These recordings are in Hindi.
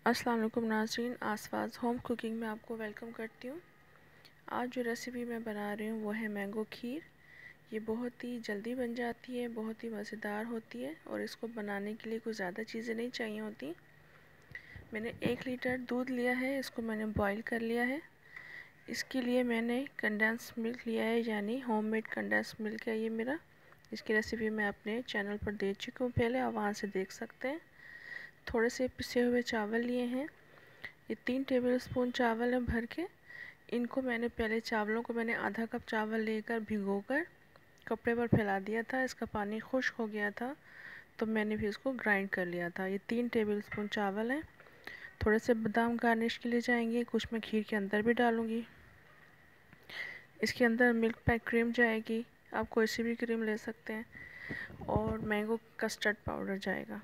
अस्सलाम वालेकुम नाज़रीन, आसपास होम कुकिंग में आपको वेलकम करती हूँ। आज जो रेसिपी मैं बना रही हूँ वो है मैंगो खीर। ये बहुत ही जल्दी बन जाती है, बहुत ही मज़ेदार होती है और इसको बनाने के लिए कुछ ज़्यादा चीज़ें नहीं चाहिए होती। मैंने 1 लीटर दूध लिया है, इसको मैंने बॉईल कर लिया है। इसके लिए मैंने कंडेंस मिल्क लिया है, यानी होममेड कंडेंस मिल्क है ये मेरा। इसकी रेसिपी मैं अपने चैनल पर दे चुकी हूँ पहले, आप वहाँ से देख सकते हैं। थोड़े से पिसे हुए चावल लिए हैं, ये 3 टेबलस्पून चावल है भर के। इनको मैंने पहले चावलों को मैंने आधा कप चावल लेकर भिगोकर कपड़े पर फैला दिया था। इसका पानी खुश्क हो गया था तो मैंने भी इसको ग्राइंड कर लिया था। ये 3 टेबलस्पून चावल हैं। थोड़े से बादाम गार्निश के लिए जाएंगे, कुछ मैं खीर के अंदर भी डालूँगी। इसके अंदर मिल्क पैक क्रीम जाएगी, आप कोई सी भी क्रीम ले सकते हैं। और मैंगो कस्टर्ड पाउडर जाएगा,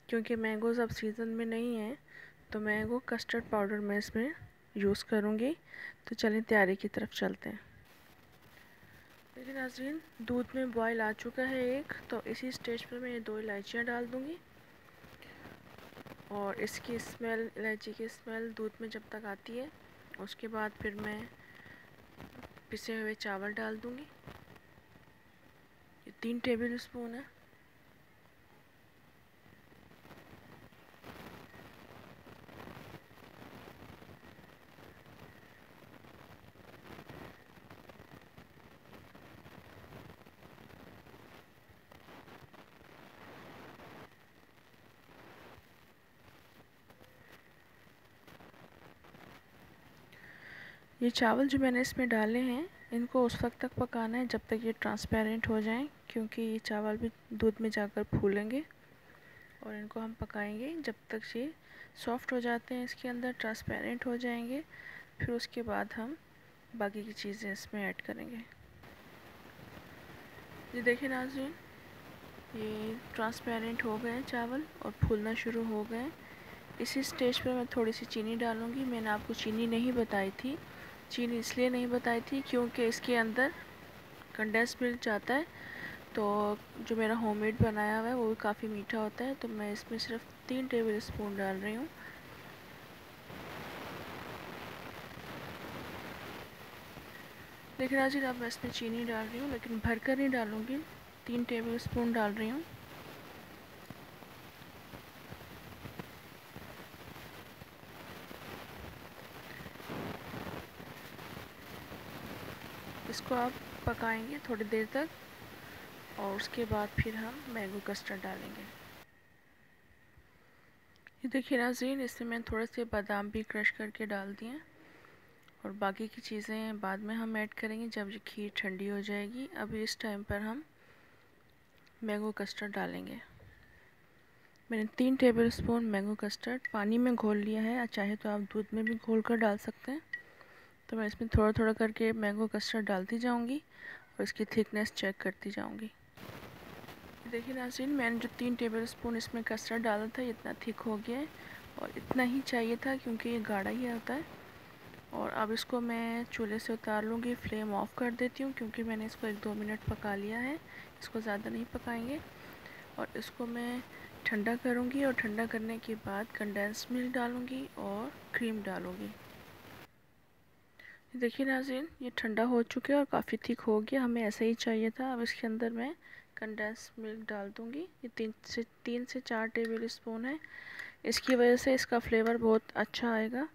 क्योंकि मैंगोज़ अब सीज़न में नहीं है तो मैंगो कस्टर्ड पाउडर मैं इसमें यूज़ करूँगी। तो चलिए तैयारी की तरफ चलते हैं। देखिए नाज़रीन, दूध में बॉयल आ चुका है एक, तो इसी स्टेज पर मैं ये 2 इलायचियाँ डाल दूँगी। और इसकी स्मेल, इलायची की स्मेल दूध में जब तक आती है उसके बाद फिर मैं पिसे हुए चावल डाल दूँगी। ये 3 टेबलस्पून है। ये चावल जो मैंने इसमें डाले हैं इनको उस वक्त तक पकाना है जब तक ये ट्रांसपेरेंट हो जाएं, क्योंकि ये चावल भी दूध में जाकर फूलेंगे और इनको हम पकाएंगे जब तक ये सॉफ्ट हो जाते हैं, इसके अंदर ट्रांसपेरेंट हो जाएंगे। फिर उसके बाद हम बाकी की चीज़ें इसमें ऐड करेंगे। ये देखिए नाज़रीन, ये ट्रांसपेरेंट हो गए चावल और फूलना शुरू हो गए। इसी स्टेज पर मैं थोड़ी सी चीनी डालूँगी। मैंने आपको चीनी नहीं बताई थी, चीनी इसलिए नहीं बताई थी क्योंकि इसके अंदर कंडेंस मिल्क जाता है, तो जो मेरा होममेड बनाया हुआ है वो भी काफ़ी मीठा होता है, तो मैं इसमें सिर्फ 3 टेबलस्पून डाल रही हूँ। देखिए नाज़रीन, अब मैं इसमें चीनी डाल रही हूँ, लेकिन भरकर नहीं डालूँगी, 3 टेबलस्पून डाल रही हूँ। इसको आप पकाएंगे थोड़ी देर तक और उसके बाद फिर हम मैंगो कस्टर्ड डालेंगे। ये देखिए नाज़रीन, इसमें मैंने थोड़े से बादाम भी क्रश करके डाल दिए और बाकी की चीज़ें बाद में हम ऐड करेंगे जब ये खीर ठंडी हो जाएगी। अभी इस टाइम पर हम मैंगो कस्टर्ड डालेंगे। मैंने 3 टेबलस्पून मैंगो कस्टर्ड पानी में घोल लिया है, चाहे तो आप दूध में भी घोल कर डाल सकते हैं। तो मैं इसमें थोड़ा थोड़ा करके मैंगो कस्टर्ड डालती जाऊंगी और इसकी थिकनेस चेक करती जाऊंगी। देखिए नाज़रीन, मैंने जो 3 टेबलस्पून इसमें कस्टर्ड डाला था इतना थिक हो गया है और इतना ही चाहिए था क्योंकि ये गाढ़ा ही होता है। और अब इसको मैं चूल्हे से उतार लूँगी, फ्लेम ऑफ कर देती हूँ क्योंकि मैंने इसको 1-2 मिनट पका लिया है। इसको ज़्यादा नहीं पकाएंगे और इसको मैं ठंडा करूँगी और ठंडा करने के बाद कंडेंस मिल्क डालूँगी और क्रीम डालूँगी। देखिए नाज़रीन, ये ठंडा हो चुका है और काफ़ी थिक हो गया, हमें ऐसा ही चाहिए था। अब इसके अंदर मैं कंडेंस मिल्क डाल दूँगी। ये 3 से 4 टेबल स्पून है, इसकी वजह से इसका फ्लेवर बहुत अच्छा आएगा।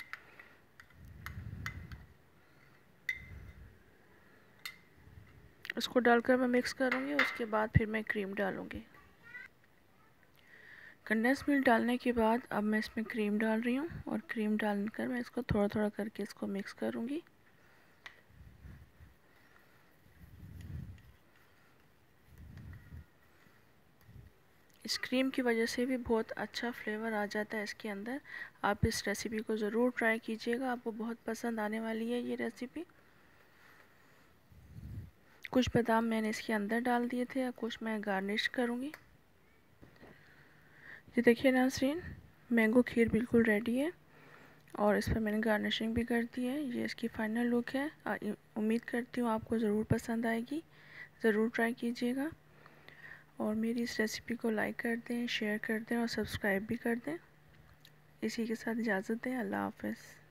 इसको डालकर मैं मिक्स करूँगी, उसके बाद फिर मैं क्रीम डालूँगी। कंडेंस मिल्क डालने के बाद अब मैं इसमें क्रीम डाल रही हूँ और क्रीम डालकर मैं इसको थोड़ा थोड़ा करके इसको मिक्स करूँगी। इस क्रीम की वजह से भी बहुत अच्छा फ्लेवर आ जाता है इसके अंदर। आप इस रेसिपी को ज़रूर ट्राई कीजिएगा, आपको बहुत पसंद आने वाली है ये रेसिपी। कुछ बादाम मैंने इसके अंदर डाल दिए थे और कुछ मैं गार्निश करूँगी। ये देखिए नाज़रीन, मैंगो खीर बिल्कुल रेडी है और इस पर मैंने गार्निशिंग भी कर दी है। ये इसकी फ़ाइनल लुक है। उम्मीद करती हूँ आपको ज़रूर पसंद आएगी, ज़रूर ट्राई कीजिएगा और मेरी इस रेसिपी को लाइक कर दें, शेयर कर दें और सब्सक्राइब भी कर दें। इसी के साथ इजाज़त दें। अल्लाह हाफ़िज़।